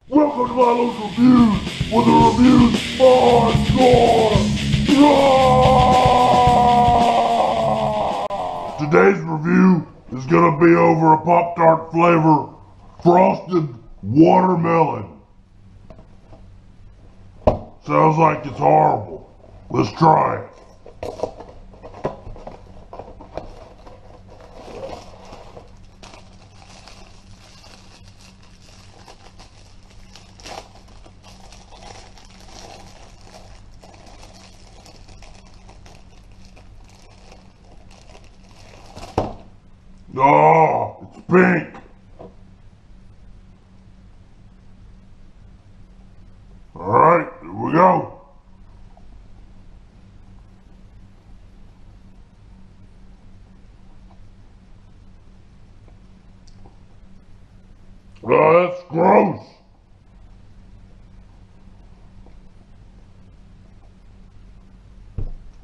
Welcome to my local reviews, where the reviews are hardcore. Today's review is gonna be over a Pop-Tart flavor frosted watermelon. Sounds like it's horrible. Let's try it. Oh, it's pink. Alright, here we go. Oh, that's gross.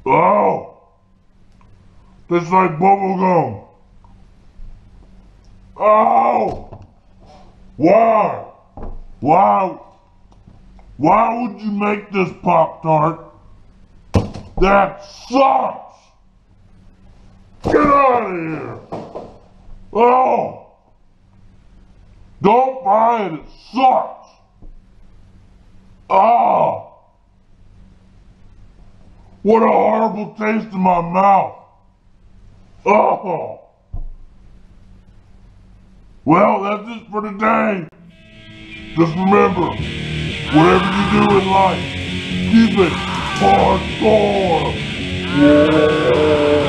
Oh, tastes like bubble gum. Oh! Why? Why would you make this Pop-Tart? That sucks! Get out of here! Oh! Don't buy it, it sucks! Oh! What a horrible taste in my mouth! Oh! Well, that's it for today. Just remember, whatever you do in life, keep it hardcore. Yeah.